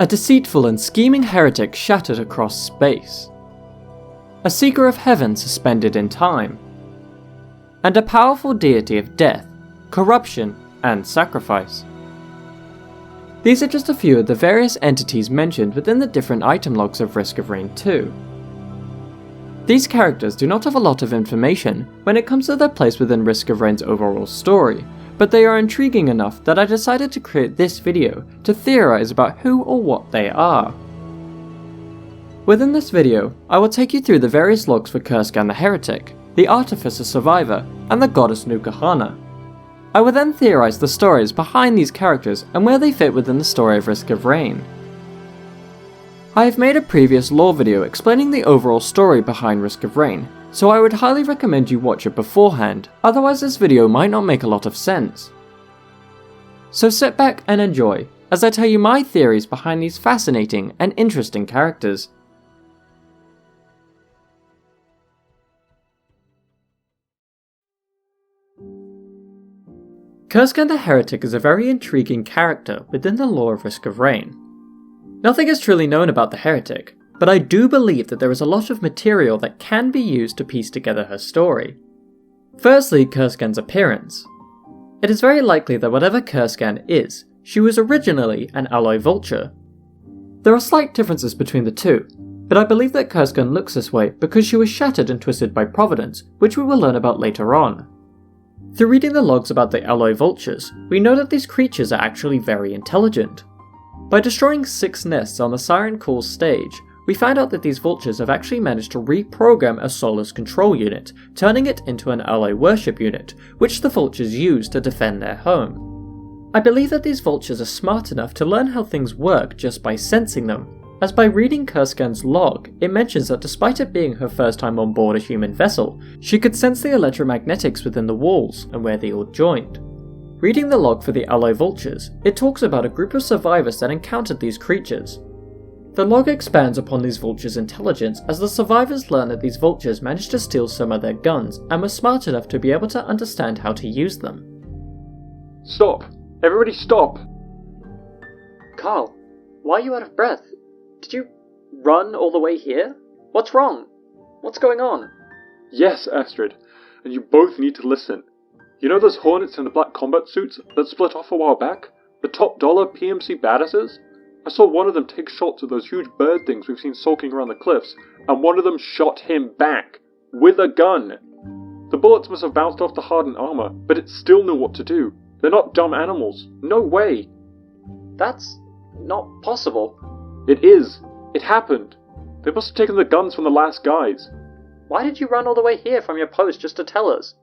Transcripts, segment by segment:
A deceitful and scheming heretic shattered across space. A seeker of heaven suspended in time. And a powerful deity of death, corruption, and sacrifice. These are just a few of the various entities mentioned within the different item logs of Risk of Rain 2. These characters do not have a lot of information when it comes to their place within Risk of Rain's overall story, but they are intriguing enough that I decided to create this video to theorize about who or what they are. Within this video, I will take you through the various logs for Kur-skan the Heretic, the Artificer Survivor, and the Goddess Nuka-Hana. I will then theorize the stories behind these characters and where they fit within the story of Risk of Rain. I have made a previous lore video explaining the overall story behind Risk of Rain, so I would highly recommend you watch it beforehand, otherwise this video might not make a lot of sense. So sit back and enjoy, as I tell you my theories behind these fascinating and interesting characters. Kur-skan the Heretic is a very intriguing character within the lore of Risk of Rain. Nothing is truly known about the Heretic, but I do believe that there is a lot of material that can be used to piece together her story. Firstly, Kur-skan's appearance. It is very likely that whatever Kur-skan is, she was originally an alloy vulture. There are slight differences between the two, but I believe that Kur-skan looks this way because she was shattered and twisted by Providence, which we will learn about later on. Through reading the logs about the alloy vultures, we know that these creatures are actually very intelligent. By destroying 6 nests on the Siren Call stage, we find out that these vultures have actually managed to reprogram a Solar's control unit, turning it into an alloy worship unit, which the vultures use to defend their home. I believe that these vultures are smart enough to learn how things work just by sensing them, as by reading Kur-skan's log, it mentions that despite it being her first time on board a human vessel, she could sense the electromagnetics within the walls and where they all joined. Reading the log for the alloy vultures, it talks about a group of survivors that encountered these creatures. The log expands upon these vultures' intelligence as the survivors learn that these vultures managed to steal some of their guns and were smart enough to be able to understand how to use them. Stop! Everybody stop! Carl, why are you out of breath? Did you run all the way here? What's wrong? What's going on? Yes, Astrid, and you both need to listen. You know those Hornets in the black combat suits that split off a while back? The top dollar PMC badasses? I saw one of them take shots at those huge bird things we've seen sulking around the cliffs, and one of them shot him back, with a gun. The bullets must have bounced off the hardened armor, but it still knew what to do. They're not dumb animals. No way. That's not possible. It is. It happened. They must have taken the guns from the last guys. Why did you run all the way here from your post just to tell us?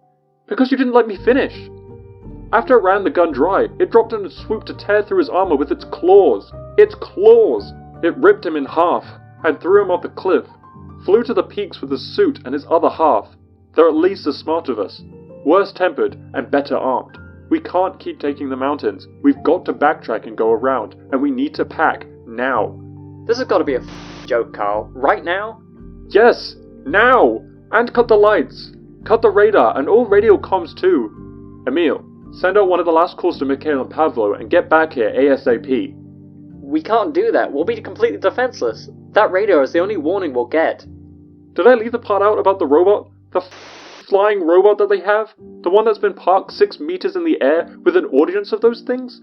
Because you didn't let me finish. After it ran the gun dry, it dropped in and swooped to tear through his armor with its claws. Its claws! It ripped him in half, and threw him off the cliff. Flew to the peaks with his suit and his other half. They're at least as smart as us. Worse tempered and better armed. We can't keep taking the mountains. We've got to backtrack and go around, and we need to pack now. This has got to be a joke, Carl. Right now? Yes! Now! And cut the lights! Cut the radar and all radio comms too. Emil, send out one of the last calls to Mikhail and Pavlo and get back here ASAP. We can't do that. We'll be completely defenseless. That radio is the only warning we'll get. Did I leave the part out about the robot? The flying robot that they have? The one that's been parked 6 meters in the air with an audience of those things?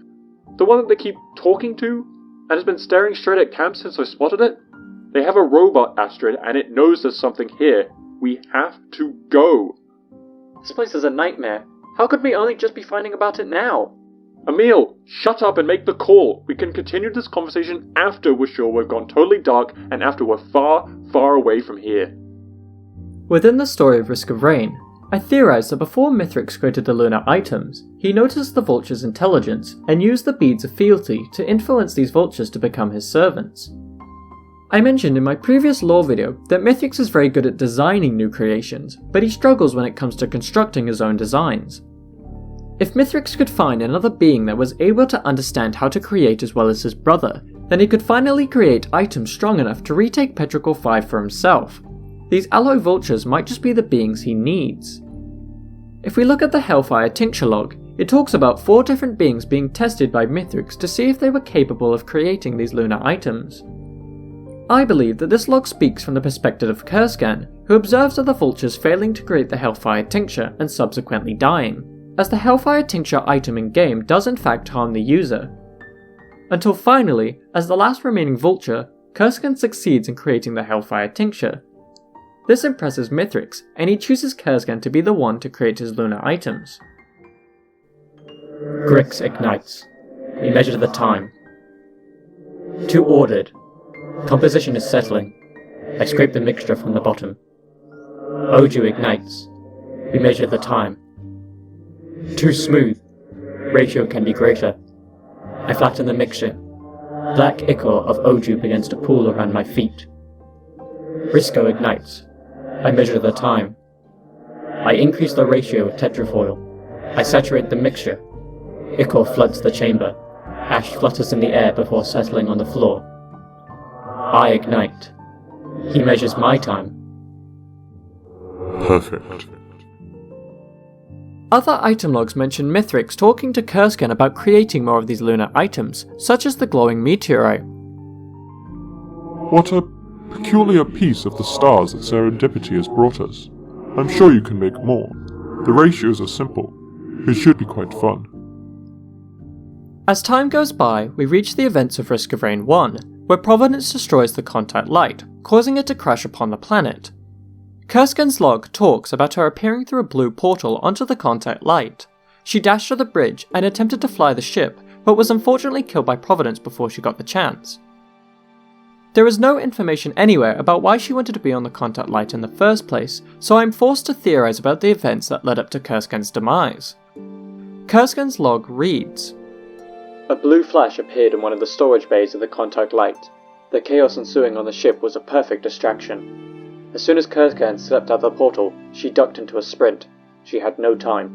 The one that they keep talking to? And has been staring straight at camp since I spotted it? They have a robot, Astrid, and it knows there's something here. We have to go. This place is a nightmare. How could we only just be finding about it now? Emil, shut up and make the call. We can continue this conversation after we're sure we've gone totally dark and after we're far, far away from here. Within the story of Risk of Rain, I theorized that before Mithrix created the lunar items, he noticed the vulture's intelligence and used the beads of fealty to influence these vultures to become his servants. I mentioned in my previous lore video that Mithrix is very good at designing new creations, but he struggles when it comes to constructing his own designs. If Mithrix could find another being that was able to understand how to create as well as his brother, then he could finally create items strong enough to retake Petrichor 5 for himself. These alloy vultures might just be the beings he needs. If we look at the Hellfire Tincture log, It talks about 4 different beings being tested by Mithrix to see if they were capable of creating these lunar items. I believe that this log speaks from the perspective of Kur-skan, who observes other vultures failing to create the Hellfire Tincture and subsequently dying, as the Hellfire Tincture item in-game does in fact harm the user. Until finally, as the last remaining vulture, Kur-skan succeeds in creating the Hellfire Tincture. This impresses Mithrix, and he chooses Kur-skan to be the one to create his lunar items. Grix ignites. We measure the time. 2 ordered. Composition is settling. I scrape the mixture from the bottom. Oju ignites. We measure the time. 2 smooth. Ratio can be greater. I flatten the mixture. Black ichor of Oju begins to pool around my feet. Risco ignites. I measure the time. I increase the ratio of tetrafoil. I saturate the mixture. Ichor floods the chamber. Ash flutters in the air before settling on the floor. I ignite. He measures my time. Perfect. Other item logs mention Mithrix talking to Kur-skan about creating more of these lunar items, such as the glowing meteorite. What a peculiar piece of the stars that serendipity has brought us. I'm sure you can make more. The ratios are simple. It should be quite fun. As time goes by, we reach the events of Risk of Rain 1, where Providence destroys the contact light, causing it to crash upon the planet. Kur-skan's log talks about her appearing through a blue portal onto the contact light. She dashed to the bridge and attempted to fly the ship, but was unfortunately killed by Providence before she got the chance. There is no information anywhere about why she wanted to be on the contact light in the first place, so I am forced to theorize about the events that led up to Kur-skan's demise. Kur-skan's log reads, "A blue flash appeared in one of the storage bays of the contact light. The chaos ensuing on the ship was a perfect distraction. As soon as Kur-skan stepped out the portal, she ducked into a sprint. She had no time.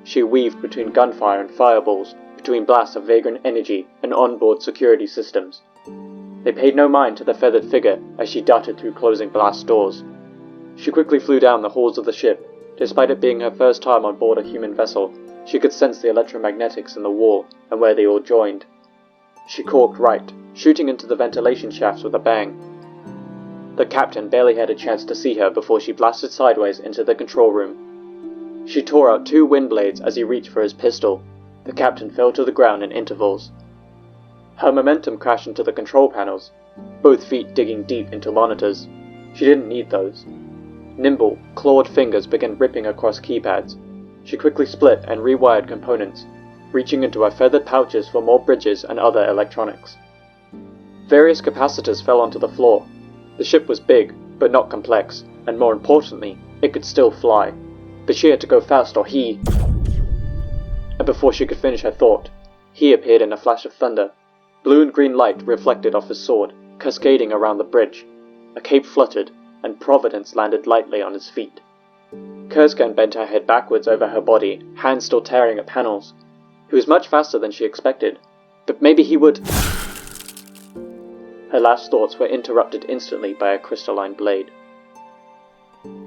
She weaved between gunfire and fireballs, between blasts of vagrant energy and onboard security systems. They paid no mind to the feathered figure as she darted through closing blast doors. She quickly flew down the halls of the ship. Despite it being her first time on board a human vessel, she could sense the electromagnetics in the wall and where they all joined. She corked right, shooting into the ventilation shafts with a bang. The captain barely had a chance to see her before she blasted sideways into the control room. She tore out 2 wind blades as he reached for his pistol. The captain fell to the ground in intervals. Her momentum crashed into the control panels, both feet digging deep into monitors. She didn't need those. Nimble, clawed fingers began ripping across keypads. She quickly split and rewired components, reaching into her feathered pouches for more bridges and other electronics. Various capacitors fell onto the floor. The ship was big, but not complex, and more importantly, it could still fly. But she had to go fast or he... And before she could finish her thought, he appeared in a flash of thunder. Blue and green light reflected off his sword, cascading around the bridge. A cape fluttered, and Providence landed lightly on his feet. Kur-skan bent her head backwards over her body, hands still tearing at panels. He was much faster than she expected, but maybe he would... Her last thoughts were interrupted instantly by a crystalline blade.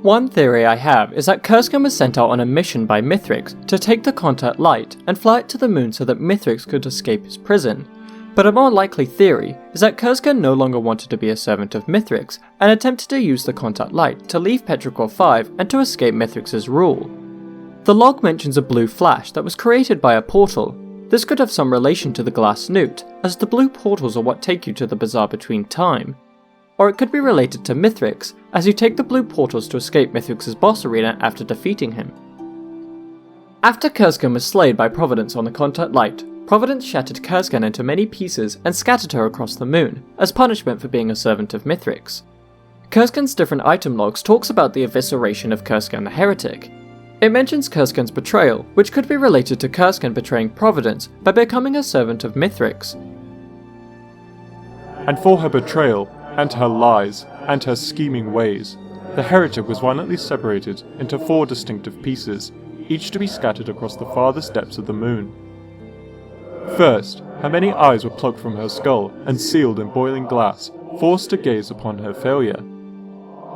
One theory I have is that Kur-skan was sent out on a mission by Mithrix to take the contact light and fly it to the moon so that Mithrix could escape his prison. But a more likely theory is that Kur-skan no longer wanted to be a servant of Mithrix and attempted to use the contact light to leave Petrichor 5 and to escape Mithrix's rule. The log mentions a blue flash that was created by a portal. This could have some relation to the glass newt, as the blue portals are what take you to the bazaar between time. Or it could be related to Mithrix, as you take the blue portals to escape Mithrix's boss arena after defeating him. After Kur-skan was slayed by Providence on the contact light, Providence shattered Kur-skan into many pieces and scattered her across the moon, as punishment for being a servant of Mithrix. Kur-skan's different item logs talks about the evisceration of Kur-skan the Heretic. It mentions Kur-skan's betrayal, which could be related to Kur-skan betraying Providence by becoming a servant of Mithrix. And for her betrayal, and her lies, and her scheming ways, the heretic was violently separated into 4 distinctive pieces, each to be scattered across the farthest depths of the moon. First, her many eyes were plucked from her skull and sealed in boiling glass, forced to gaze upon her failure.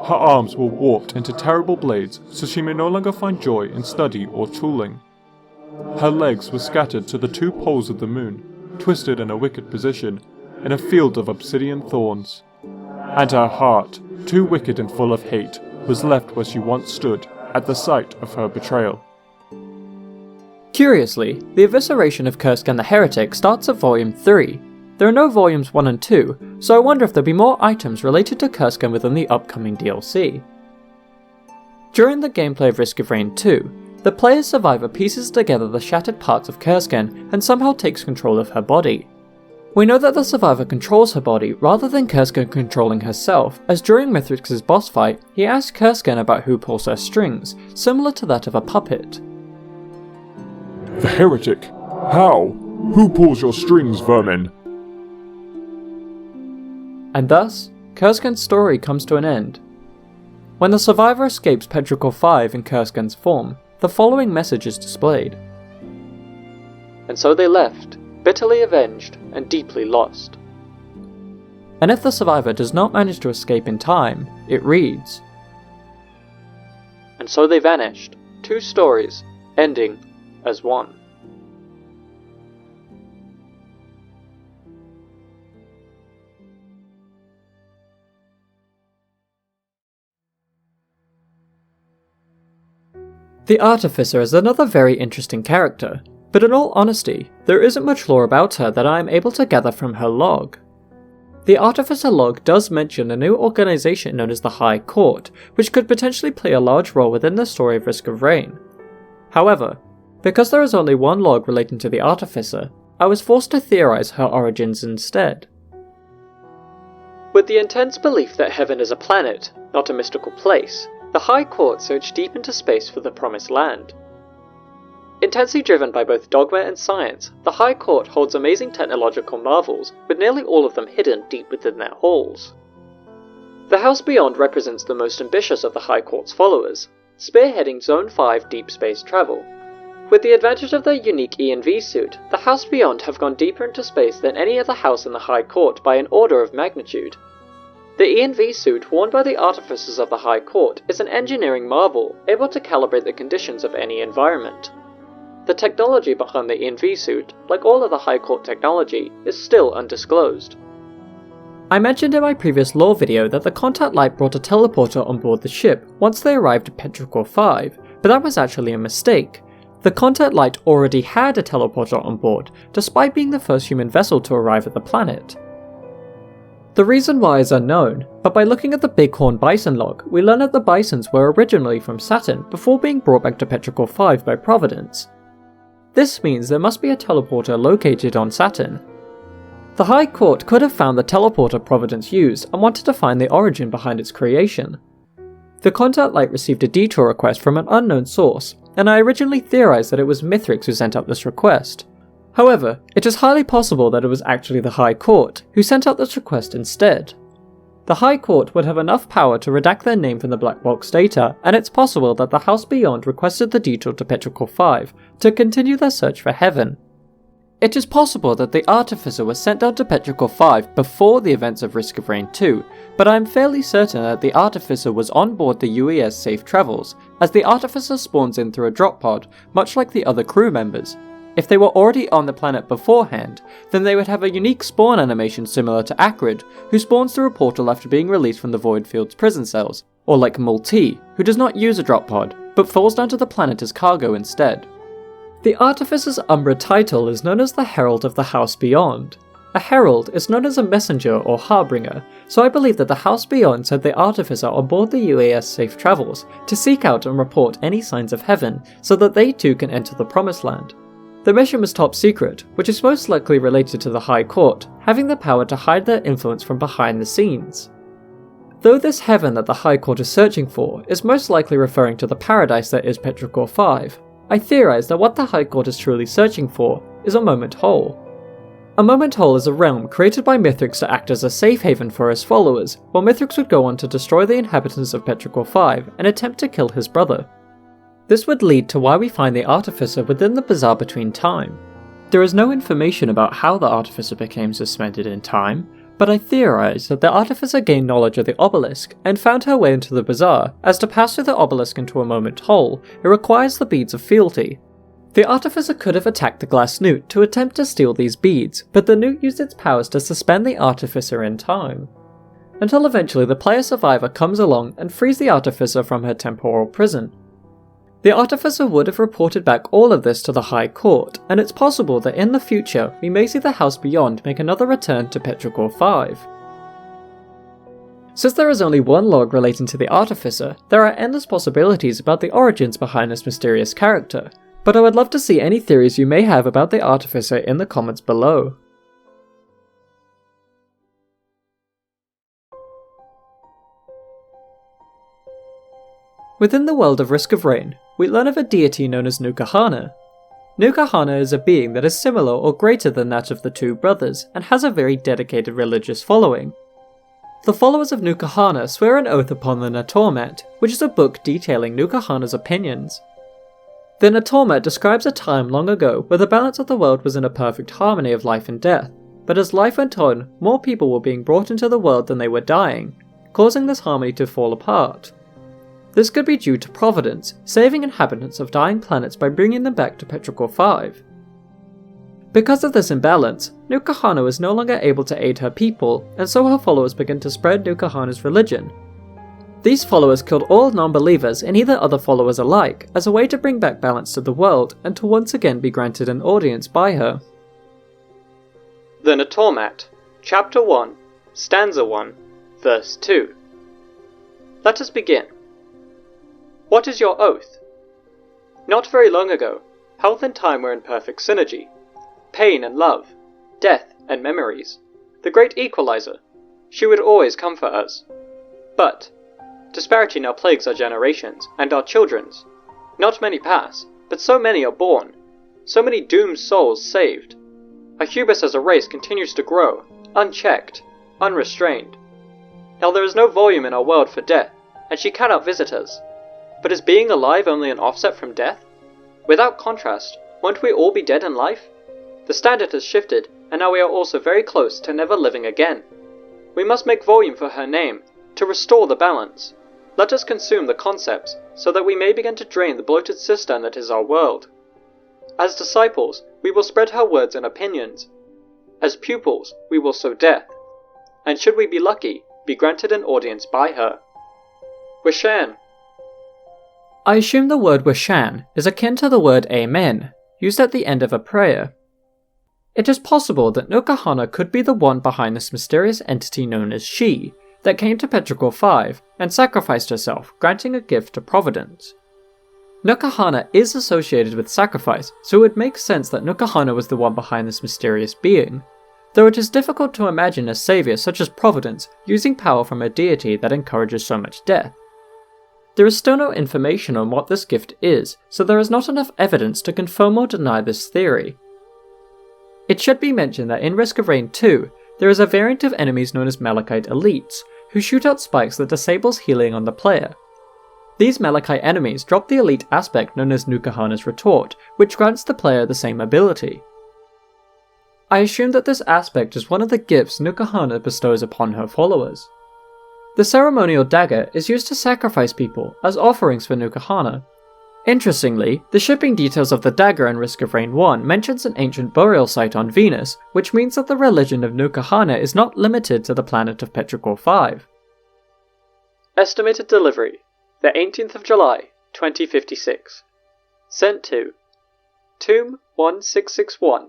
Her arms were warped into terrible blades so she may no longer find joy in study or tooling. Her legs were scattered to the two poles of the moon, twisted in a wicked position, in a field of obsidian thorns. And her heart, too wicked and full of hate, was left where she once stood, at the sight of her betrayal. Curiously, the evisceration of Kur-skan the Heretic starts at Volume 3. There are no Volumes 1 and 2, so I wonder if there'll be more items related to Kur-skan within the upcoming DLC. During the gameplay of Risk of Rain 2, the player's survivor pieces together the shattered parts of Kur-skan and somehow takes control of her body. We know that the survivor controls her body rather than Kur-skan controlling herself, as during Mithrix's boss fight, he asks Kur-skan about who pulls her strings, similar to that of a puppet. The Heretic? How? Who pulls your strings, vermin? And thus, Kur-skan's story comes to an end. When the survivor escapes Petrichor 5 in Kur-skan's form, the following message is displayed. And so they left, bitterly avenged and deeply lost. And if the survivor does not manage to escape in time, it reads, and so they vanished, two stories, ending as one. The Artificer is another very interesting character, but in all honesty, there isn't much lore about her that I am able to gather from her log. The Artificer log does mention a new organisation known as the High Court, which could potentially play a large role within the story of Risk of Rain. However, because there is only one log relating to the Artificer, I was forced to theorise her origins instead. With the intense belief that heaven is a planet, not a mystical place, the High Court searched deep into space for the Promised Land. Intensely driven by both dogma and science, the High Court holds amazing technological marvels, with nearly all of them hidden deep within their halls. The House Beyond represents the most ambitious of the High Court's followers, spearheading Zone 5 deep space travel. With the advantage of their unique ENV suit, the House Beyond have gone deeper into space than any other house in the High Court by an order of magnitude. The ENV suit worn by the artificers of the High Court is an engineering marvel, able to calibrate the conditions of any environment. The technology behind the ENV suit, like all of the High Court technology, is still undisclosed. I mentioned in my previous lore video that the Contact Light brought a teleporter on board the ship once they arrived at Petrichor 5, but that was actually a mistake. The Contact Light already had a teleporter on board, despite being the first human vessel to arrive at the planet. The reason why is unknown, but by looking at the Bighorn Bison log, we learn that the Bisons were originally from Saturn before being brought back to Petrichor 5 by Providence. This means there must be a teleporter located on Saturn. The High Court could have found the teleporter Providence used and wanted to find the origin behind its creation. The Contact Light received a detour request from an unknown source, and I originally theorized that it was Mithrix who sent out this request. However, it is highly possible that it was actually the High Court who sent out this request instead. The High Court would have enough power to redact their name from the black box data, and it's possible that the House Beyond requested the detour to Petrichor 5 to continue their search for heaven. It is possible that the Artificer was sent out to Petrichor 5 before the events of Risk of Rain 2, but I am fairly certain that the Artificer was on board the UES Safe Travels, as the Artificer spawns in through a drop pod, much like the other crew members. If they were already on the planet beforehand, then they would have a unique spawn animation similar to Acrid, who spawns through a portal after being released from the Voidfield's prison cells, or like Multi, who does not use a drop pod, but falls down to the planet as cargo instead. The Artificer's Umbra title is known as the Herald of the House Beyond. A herald is known as a messenger or harbinger, so I believe that the House Beyond sent the Artificer on board the UAS Safe Travels to seek out and report any signs of heaven, so that they too can enter the Promised Land. The mission was top secret, which is most likely related to the High Court, having the power to hide their influence from behind the scenes. Though this heaven that the High Court is searching for is most likely referring to the paradise that is Petrichor 5, I theorise that what the High Court is truly searching for is a Moment Hole. A Moment Hole is a realm created by Mithrix to act as a safe haven for his followers, while Mithrix would go on to destroy the inhabitants of Petrichor 5 and attempt to kill his brother. This would lead to why we find the Artificer within the Bazaar Between Time. There is no information about how the Artificer became suspended in time, but I theorise that the Artificer gained knowledge of the obelisk and found her way into the Bazaar, as to pass through the obelisk into a Moment Hole, it requires the beads of fealty. The Artificer could have attacked the glass newt to attempt to steal these beads, but the newt used its powers to suspend the Artificer in time. Until eventually the player survivor comes along and frees the Artificer from her temporal prison. The Artificer would have reported back all of this to the High Court, and it's possible that in the future we may see the House Beyond make another return to Petrichor 5. Since there is only one log relating to the Artificer, there are endless possibilities about the origins behind this mysterious character, but I would love to see any theories you may have about the Artificer in the comments below. Within the world of Risk of Rain, we learn of a deity known as Nuka-Hana. Nuka-Hana is a being that is similar or greater than that of the two brothers, and has a very dedicated religious following. The followers of Nuka-Hana swear an oath upon the Natormet, which is a book detailing Nuka-Hana's opinions. The Natormet describes a time long ago where the balance of the world was in a perfect harmony of life and death, but as life went on, more people were being brought into the world than they were dying, causing this harmony to fall apart. This could be due to Providence, saving inhabitants of dying planets by bringing them back to Petrichor 5. Because of this imbalance, Nuka-Hana was no longer able to aid her people, and so her followers began to spread Nuka-Hana's religion. These followers killed all non-believers and either other followers alike, as a way to bring back balance to the world and to once again be granted an audience by her. The Natormet, Chapter 1, Stanza 1, Verse 2. Let us begin. What is your oath? Not very long ago, health and time were in perfect synergy. Pain and love, death and memories. The great equalizer. She would always come for us. But disparity now plagues our generations, and our children's. Not many pass, but so many are born. So many doomed souls saved. Our hubris as a race continues to grow, unchecked, unrestrained. Now there is no volume in our world for death, and she cannot visit us. But is being alive only an offset from death? Without contrast, won't we all be dead in life? The standard has shifted, and now we are also very close to never living again. We must make volume for her name, to restore the balance. Let us consume the concepts, so that we may begin to drain the bloated cistern that is our world. As disciples, we will spread her words and opinions. As pupils, we will sow death. And should we be lucky, be granted an audience by her. Wishan. I assume the word Wishan is akin to the word Amen, used at the end of a prayer. It is possible that Nuka-Hana could be the one behind this mysterious entity known as She, that came to Petrichor 5 and sacrificed herself, granting a gift to Providence. Nuka-Hana is associated with sacrifice, so it would make sense that Nuka-Hana was the one behind this mysterious being, though it is difficult to imagine a saviour such as Providence using power from a deity that encourages so much death. There is still no information on what this gift is, so there is not enough evidence to confirm or deny this theory. It should be mentioned that in Risk of Rain 2, there is a variant of enemies known as Malachite Elites, who shoot out spikes that disables healing on the player. These Malachite enemies drop the elite aspect known as Nuka-Hana's Retort, which grants the player the same ability. I assume that this aspect is one of the gifts Nuka-Hana bestows upon her followers. The ceremonial dagger is used to sacrifice people as offerings for Nuka-Hana. Interestingly, the shipping details of the dagger in Risk of Rain 1 mentions an ancient burial site on Venus, which means that the religion of Nuka-Hana is not limited to the planet of Petrichor 5. Estimated delivery, the 18th of July, 2056. Sent to Tomb 1661,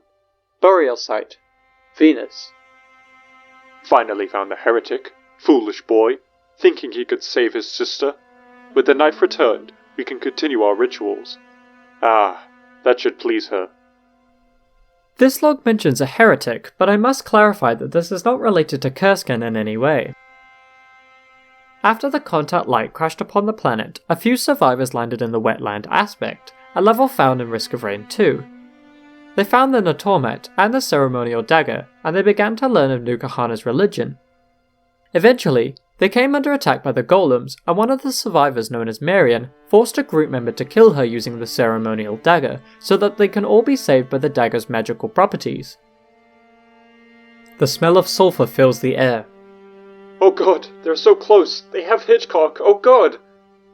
Burial Site, Venus. Finally found the heretic. Foolish boy, thinking he could save his sister. With the knife returned, we can continue our rituals. Ah, that should please her. This log mentions a heretic, but I must clarify that this is not related to Kur-skan in any way. After the contact light crashed upon the planet, a few survivors landed in the wetland aspect, a level found in Risk of Rain 2. They found the Natormet and the ceremonial dagger, and they began to learn of Nuka-Hana's religion. Eventually, they came under attack by the golems, and one of the survivors known as Marian forced a group member to kill her using the ceremonial dagger, so that they can all be saved by the dagger's magical properties. The smell of sulfur fills the air. Oh god, they're so close. They have Hitchcock. Oh god.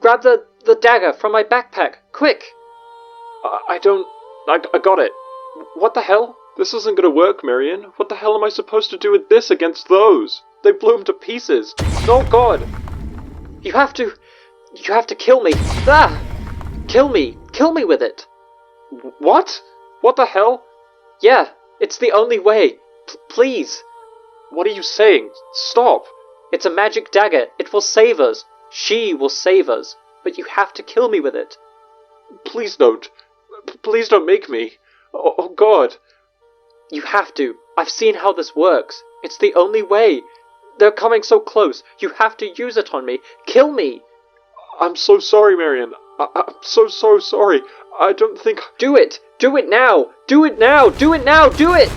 Grab the dagger from my backpack, quick! I don't I got it. What the hell? This isn't gonna work, Marion. What the hell am I supposed to do with this against those? They blew him to pieces. Oh god! You have to kill me. Ah! Kill me with it. What? What the hell? Yeah, it's the only way. Please. What are you saying? Stop. It's a magic dagger. It will save us. She will save us. But you have to kill me with it. Please don't. Please don't make me. Oh god. You have to. I've seen how this works. It's the only way. They're coming so close. You have to use it on me. Kill me. I'm so sorry, Marion. I'm so sorry. I don't think... Do it! Do it now! Do it now! Do it now! Do it!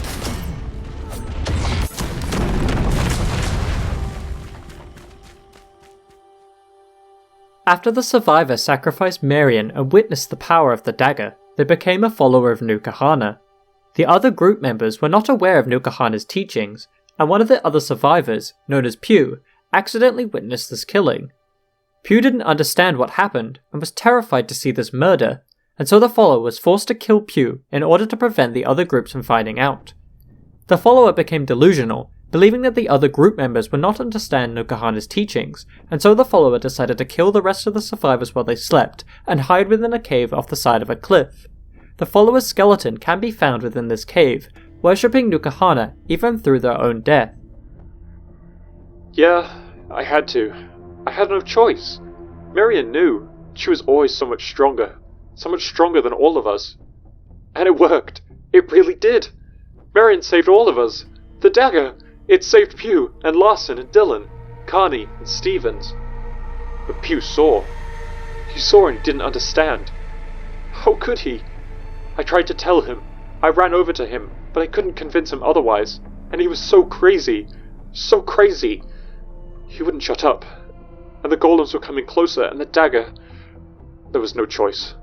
After the survivor sacrificed Marion and witnessed the power of the dagger, they became a follower of Nuka-Hana. The other group members were not aware of Nuka-Hana's teachings, and one of the other survivors, known as Pew, accidentally witnessed this killing. Pew didn't understand what happened and was terrified to see this murder, and so the follower was forced to kill Pew in order to prevent the other groups from finding out. The follower became delusional, believing that the other group members would not understand Nuka-Hana's teachings, and so the follower decided to kill the rest of the survivors while they slept and hide within a cave off the side of a cliff. The follower's skeleton can be found within this cave, worshipping Nuka-Hana even through their own death. Yeah, I had to. I had no choice. Marion knew. She was always so much stronger than all of us. And it worked. It really did. Marion saved all of us. The dagger, it saved Pew and Larson and Dylan, Carney and Stevens. But Pew saw. He saw and he didn't understand. How could he? I tried to tell him. I ran over to him, but I couldn't convince him otherwise. And he was so crazy. So crazy. He wouldn't shut up. And the golems were coming closer, and the dagger... There was no choice.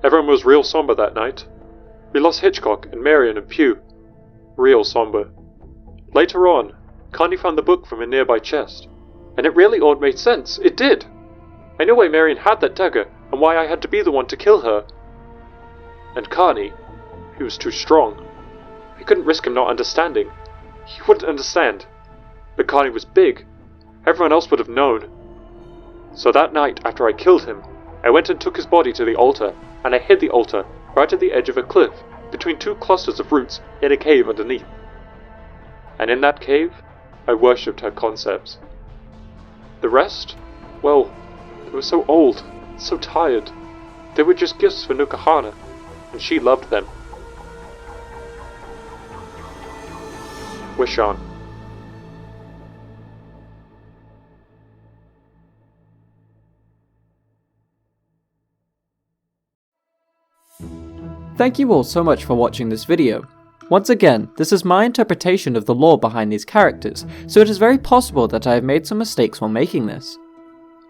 Everyone was real somber that night. We lost Hitchcock and Marion and Pew. Real somber. Later on, Carney found the book from a nearby chest. And it really all made sense. It did. I knew why Marion had that dagger, and why I had to be the one to kill her. And Carney, he was too strong. I couldn't risk him not understanding. He wouldn't understand. But Carney was big. Everyone else would have known. So that night, after I killed him, I went and took his body to the altar, and I hid the altar right at the edge of a cliff, between two clusters of roots in a cave underneath. And in that cave, I worshipped her concepts. The rest? Well, they were so old, so tired. They were just gifts for Nuka-Hana, and she loved them. Wish on. Thank you all so much for watching this video. Once again, this is my interpretation of the lore behind these characters, so it is very possible that I have made some mistakes while making this.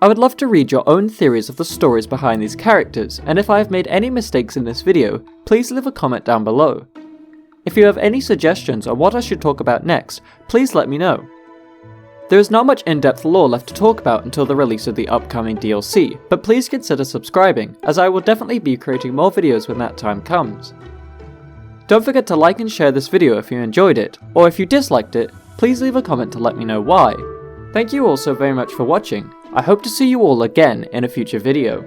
I would love to read your own theories of the stories behind these characters, and if I have made any mistakes in this video, please leave a comment down below. If you have any suggestions on what I should talk about next, please let me know. There is not much in-depth lore left to talk about until the release of the upcoming DLC, but please consider subscribing, as I will definitely be creating more videos when that time comes. Don't forget to like and share this video if you enjoyed it, or if you disliked it, please leave a comment to let me know why. Thank you all so very much for watching. I hope to see you all again in a future video.